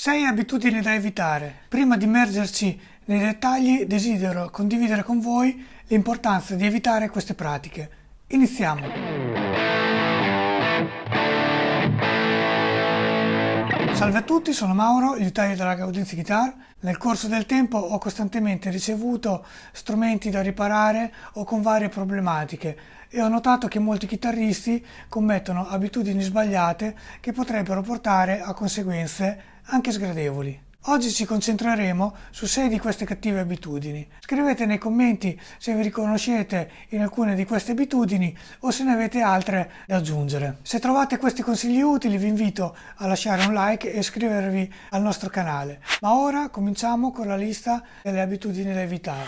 6 abitudini da evitare. Prima di immergerci nei dettagli, desidero condividere con voi l'importanza di evitare queste pratiche. Iniziamo! Salve a tutti, sono Mauro, il taglio della Gaudenzi Guitar. Nel corso del tempo ho costantemente ricevuto strumenti da riparare o con varie problematiche e ho notato che molti chitarristi commettono abitudini sbagliate che potrebbero portare a conseguenze anche sgradevoli. Oggi ci concentreremo su 6 di queste cattive abitudini. Scrivete nei commenti se vi riconoscete in alcune di queste abitudini o se ne avete altre da aggiungere. Se trovate questi consigli utili vi invito a lasciare un like e iscrivervi al nostro canale. Ma ora cominciamo con la lista delle abitudini da evitare.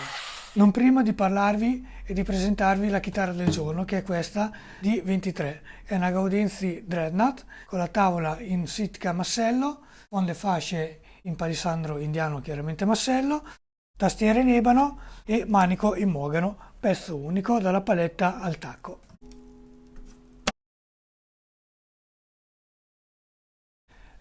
Non prima di parlarvi e di presentarvi la chitarra del giorno, che è questa di 23. È una Gaudenzi Dreadnought con la tavola in Sitka massello, con le fasce in palissandro indiano, chiaramente massello, tastiere in ebano e manico in mogano, pezzo unico dalla paletta al tacco.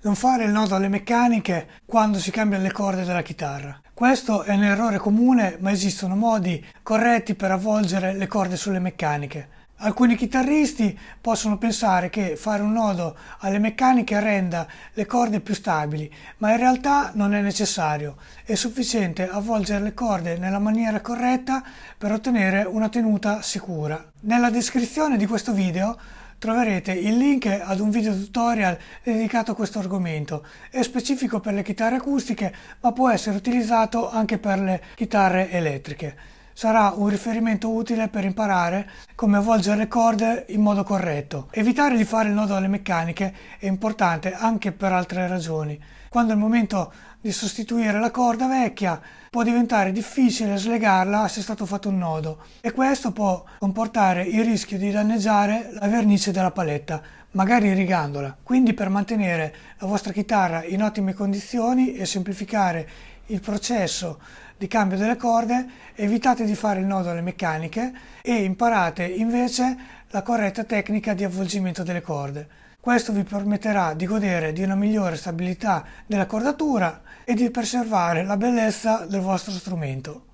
Non fare il nodo alle meccaniche quando si cambiano le corde della chitarra. Questo è un errore comune, ma esistono modi corretti per avvolgere le corde sulle meccaniche. Alcuni chitarristi possono pensare che fare un nodo alle meccaniche renda le corde più stabili, ma in realtà non è necessario. È sufficiente avvolgere le corde nella maniera corretta per ottenere una tenuta sicura. Nella descrizione di questo video troverete il link ad un video tutorial dedicato a questo argomento. È specifico per le chitarre acustiche, ma può essere utilizzato anche per le chitarre elettriche. Sarà un riferimento utile per imparare come avvolgere le corde in modo corretto. Evitare di fare il nodo alle meccaniche è importante anche per altre ragioni. Quando è il momento di sostituire la corda vecchia, può diventare difficile slegarla se è stato fatto un nodo e questo può comportare il rischio di danneggiare la vernice della paletta, magari rigandola. Quindi, per mantenere la vostra chitarra in ottime condizioni e semplificare il processo di cambio delle corde, evitate di fare il nodo alle meccaniche e imparate invece la corretta tecnica di avvolgimento delle corde. Questo vi permetterà di godere di una migliore stabilità della cordatura e di preservare la bellezza del vostro strumento.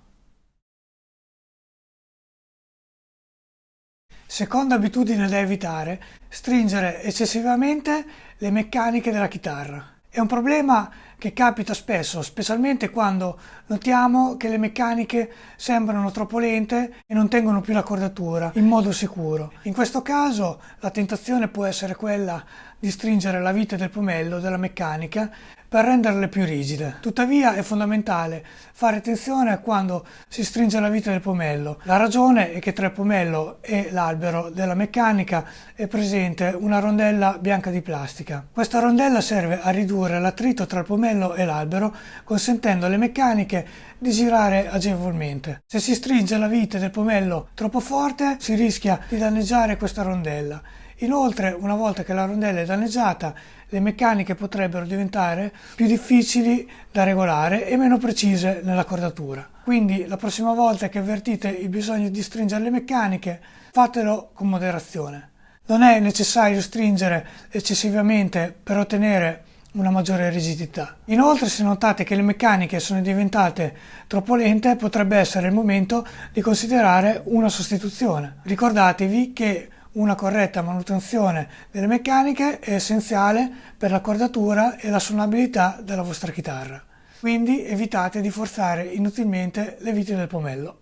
Seconda abitudine da evitare: stringere eccessivamente le meccaniche della chitarra. È un problema che capita spesso, specialmente quando notiamo che le meccaniche sembrano troppo lente e non tengono più la cordatura in modo sicuro. In questo caso la tentazione può essere quella di stringere la vite del pomello della meccanica per renderle più rigide. Tuttavia è fondamentale fare attenzione quando si stringe la vite del pomello. La ragione è che tra il pomello e l'albero della meccanica è presente una rondella bianca di plastica. Questa rondella serve a ridurre l'attrito tra il pomello e l'albero, consentendo alle meccaniche di girare agevolmente. Se si stringe la vite del pomello troppo forte, si rischia di danneggiare questa rondella. Inoltre, una volta che la rondella è danneggiata, le meccaniche potrebbero diventare più difficili da regolare e meno precise nella cordatura. Quindi, la prossima volta che avvertite il bisogno di stringere le meccaniche, fatelo con moderazione. Non è necessario stringere eccessivamente per ottenere una maggiore rigidità. Inoltre, se notate che le meccaniche sono diventate troppo lente, potrebbe essere il momento di considerare una sostituzione. Ricordatevi che una corretta manutenzione delle meccaniche è essenziale per la cordatura e la suonabilità della vostra chitarra. Quindi evitate di forzare inutilmente le viti del pomello.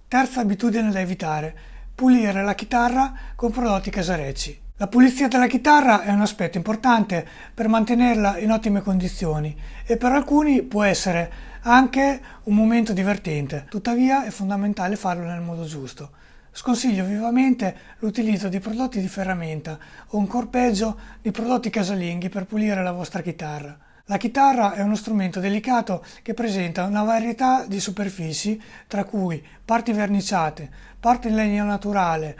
Terza abitudine da evitare: pulire la chitarra con prodotti casarecci. La pulizia della chitarra è un aspetto importante per mantenerla in ottime condizioni e per alcuni può essere anche un momento divertente, tuttavia è fondamentale farlo nel modo giusto. Sconsiglio vivamente l'utilizzo di prodotti di ferramenta o ancor peggio di prodotti casalinghi per pulire la vostra chitarra. La chitarra è uno strumento delicato che presenta una varietà di superfici, tra cui parti verniciate, parti in legno naturale,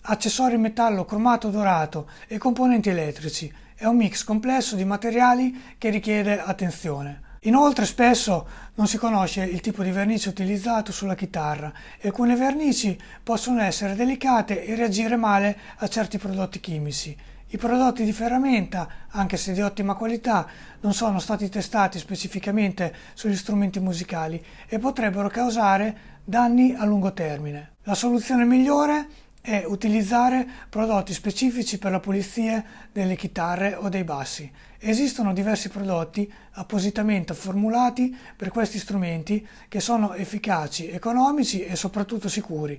accessori in metallo cromato dorato e componenti elettrici. È un mix complesso di materiali che richiede attenzione. Inoltre spesso non si conosce il tipo di vernice utilizzato sulla chitarra e alcune vernici possono essere delicate e reagire male a certi prodotti chimici. I prodotti di ferramenta, anche se di ottima qualità, non sono stati testati specificamente sugli strumenti musicali e potrebbero causare danni a lungo termine. La soluzione migliore è utilizzare prodotti specifici per la pulizia delle chitarre o dei bassi. Esistono diversi prodotti appositamente formulati per questi strumenti che sono efficaci, economici e soprattutto sicuri.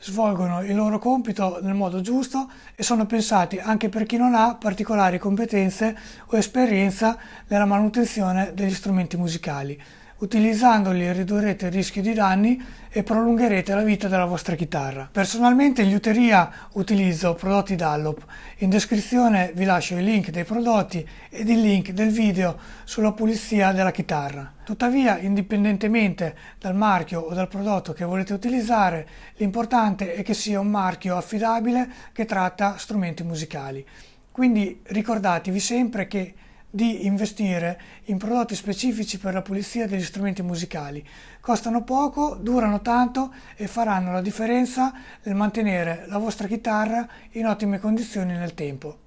Svolgono il loro compito nel modo giusto e sono pensati anche per chi non ha particolari competenze o esperienza nella manutenzione degli strumenti musicali. Utilizzandoli ridurrete il rischio di danni e prolungherete la vita della vostra chitarra. Personalmente in liuteria utilizzo prodotti Dunlop. In descrizione vi lascio il link dei prodotti ed il link del video sulla pulizia della chitarra. Tuttavia, indipendentemente dal marchio o dal prodotto che volete utilizzare, l'importante è che sia un marchio affidabile che tratta strumenti musicali. Quindi ricordatevi sempre che di investire in prodotti specifici per la pulizia degli strumenti musicali. Costano poco, durano tanto e faranno la differenza nel mantenere la vostra chitarra in ottime condizioni nel tempo.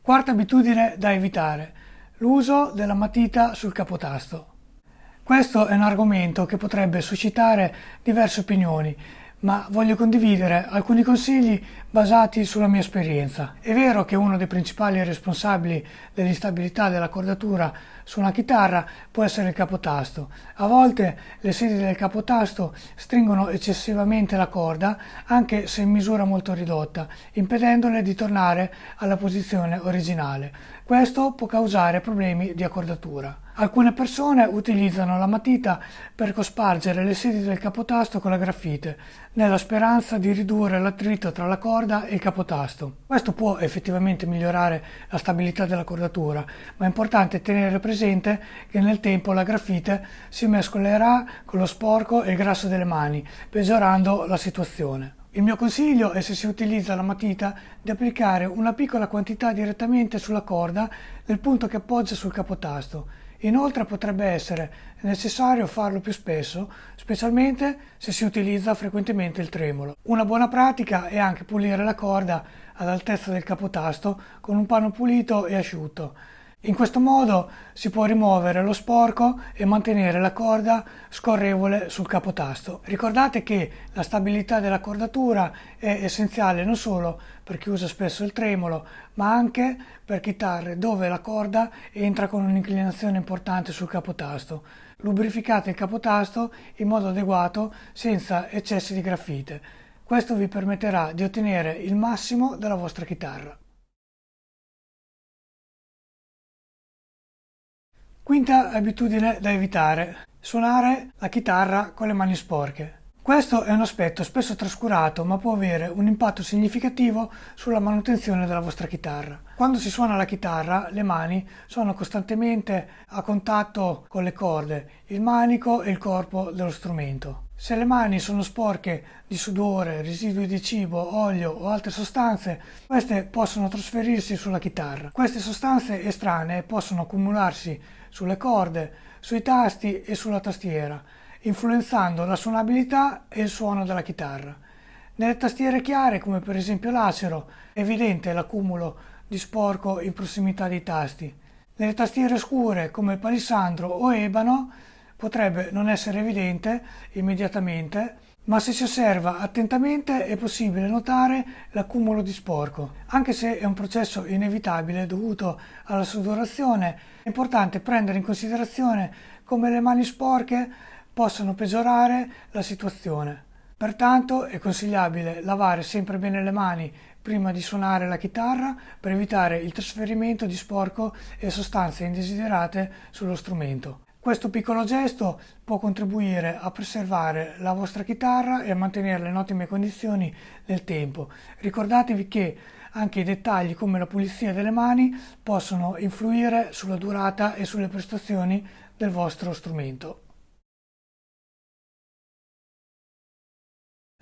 Quarta abitudine da evitare: l'uso della matita sul capotasto. Questo è un argomento che potrebbe suscitare diverse opinioni, ma voglio condividere alcuni consigli basati sulla mia esperienza. È vero che uno dei principali responsabili dell'instabilità della cordatura su una chitarra può essere il capotasto. A volte le sedi del capotasto stringono eccessivamente la corda, anche se in misura molto ridotta, impedendole di tornare alla posizione originale. Questo può causare problemi di accordatura. Alcune persone utilizzano la matita per cospargere le sedi del capotasto con la grafite, nella speranza di ridurre l'attrito tra la corda e il capotasto. Questo può effettivamente migliorare la stabilità della cordatura, ma è importante tenere presente che nel tempo la grafite si mescolerà con lo sporco e il grasso delle mani, peggiorando la situazione. Il mio consiglio è, se si utilizza la matita, di applicare una piccola quantità direttamente sulla corda nel punto che appoggia sul capotasto. Inoltre potrebbe essere necessario farlo più spesso, specialmente se si utilizza frequentemente il tremolo. Una buona pratica è anche pulire la corda all'altezza del capotasto con un panno pulito e asciutto. In questo modo si può rimuovere lo sporco e mantenere la corda scorrevole sul capotasto. Ricordate che la stabilità della cordatura è essenziale non solo per chi usa spesso il tremolo, ma anche per chitarre dove la corda entra con un'inclinazione importante sul capotasto. Lubrificate il capotasto in modo adeguato senza eccessi di grafite. Questo vi permetterà di ottenere il massimo dalla vostra chitarra. Quinta abitudine da evitare: suonare la chitarra con le mani sporche. Questo è un aspetto spesso trascurato, ma può avere un impatto significativo sulla manutenzione della vostra chitarra. Quando si suona la chitarra, le mani sono costantemente a contatto con le corde, il manico e il corpo dello strumento. Se le mani sono sporche di sudore, residui di cibo, olio o altre sostanze, queste possono trasferirsi sulla chitarra. Queste sostanze estranee possono accumularsi sulle corde, sui tasti e sulla tastiera, influenzando la suonabilità e il suono della chitarra. Nelle tastiere chiare, come per esempio l'acero, è evidente l'accumulo di sporco in prossimità dei tasti. Nelle tastiere scure, come il palissandro o ebano, potrebbe non essere evidente immediatamente, ma se si osserva attentamente è possibile notare l'accumulo di sporco. Anche se è un processo inevitabile dovuto alla sudorazione, è importante prendere in considerazione come le mani sporche possano peggiorare la situazione. Pertanto è consigliabile lavare sempre bene le mani prima di suonare la chitarra per evitare il trasferimento di sporco e sostanze indesiderate sullo strumento. Questo piccolo gesto può contribuire a preservare la vostra chitarra e a mantenerla in ottime condizioni nel tempo. Ricordatevi che anche i dettagli come la pulizia delle mani possono influire sulla durata e sulle prestazioni del vostro strumento.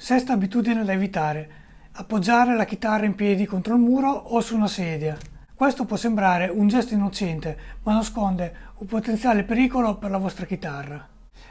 Sesta abitudine da evitare: appoggiare la chitarra in piedi contro il muro o su una sedia. Questo può sembrare un gesto innocente, ma nasconde un potenziale pericolo per la vostra chitarra.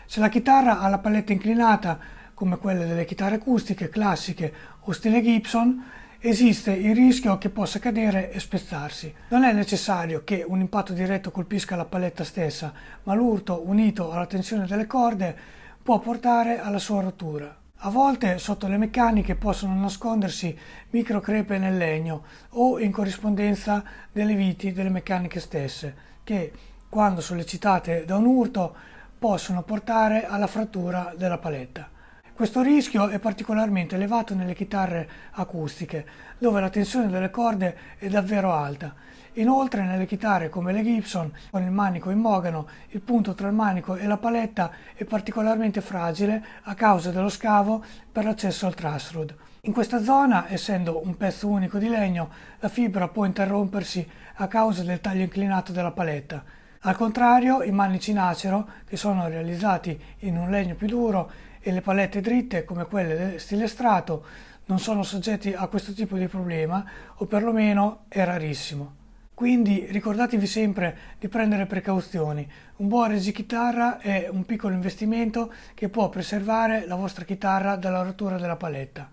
Se la chitarra ha la palletta inclinata, come quelle delle chitarre acustiche, classiche o stile Gibson, esiste il rischio che possa cadere e spezzarsi. Non è necessario che un impatto diretto colpisca la paletta stessa, ma l'urto unito alla tensione delle corde può portare alla sua rottura. A volte sotto le meccaniche possono nascondersi microcrepe nel legno o in corrispondenza delle viti delle meccaniche stesse, che, quando sollecitate da un urto, possono portare alla frattura della paletta. Questo rischio è particolarmente elevato nelle chitarre acustiche, dove la tensione delle corde è davvero alta. Inoltre nelle chitarre come le Gibson, con il manico in mogano, il punto tra il manico e la paletta è particolarmente fragile a causa dello scavo per l'accesso al trussrod. In questa zona, essendo un pezzo unico di legno, la fibra può interrompersi a causa del taglio inclinato della paletta. Al contrario, i manici in acero, che sono realizzati in un legno più duro, e le palette dritte, come quelle stile strato, non sono soggetti a questo tipo di problema, o perlomeno è rarissimo. Quindi ricordatevi sempre di prendere precauzioni. Un buon reggichitarra è un piccolo investimento che può preservare la vostra chitarra dalla rottura della paletta.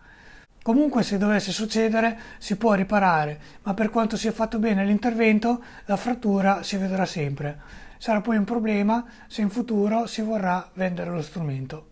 Comunque, se dovesse succedere, si può riparare, ma per quanto sia fatto bene l'intervento, la frattura si vedrà sempre. Sarà poi un problema se in futuro si vorrà vendere lo strumento.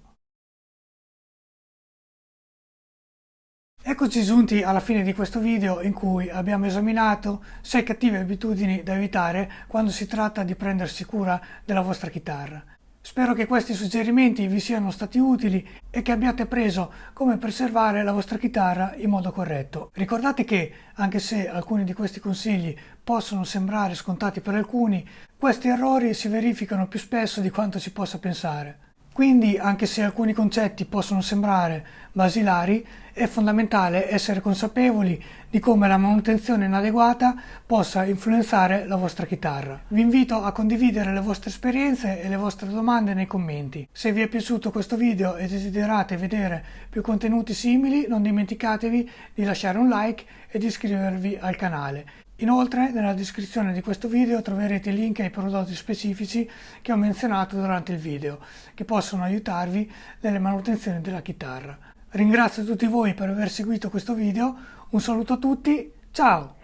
Eccoci giunti alla fine di questo video in cui abbiamo esaminato 6 cattive abitudini da evitare quando si tratta di prendersi cura della vostra chitarra. Spero che questi suggerimenti vi siano stati utili e che abbiate preso come preservare la vostra chitarra in modo corretto. Ricordate che, anche se alcuni di questi consigli possono sembrare scontati per alcuni, questi errori si verificano più spesso di quanto si possa pensare. Quindi, anche se alcuni concetti possono sembrare basilari, è fondamentale essere consapevoli di come la manutenzione inadeguata possa influenzare la vostra chitarra. Vi invito a condividere le vostre esperienze e le vostre domande nei commenti. Se vi è piaciuto questo video e desiderate vedere più contenuti simili, non dimenticatevi di lasciare un like e di iscrivervi al canale. Inoltre, nella descrizione di questo video troverete i link ai prodotti specifici che ho menzionato durante il video, che possono aiutarvi nelle manutenzioni della chitarra. Ringrazio tutti voi per aver seguito questo video, un saluto a tutti, ciao!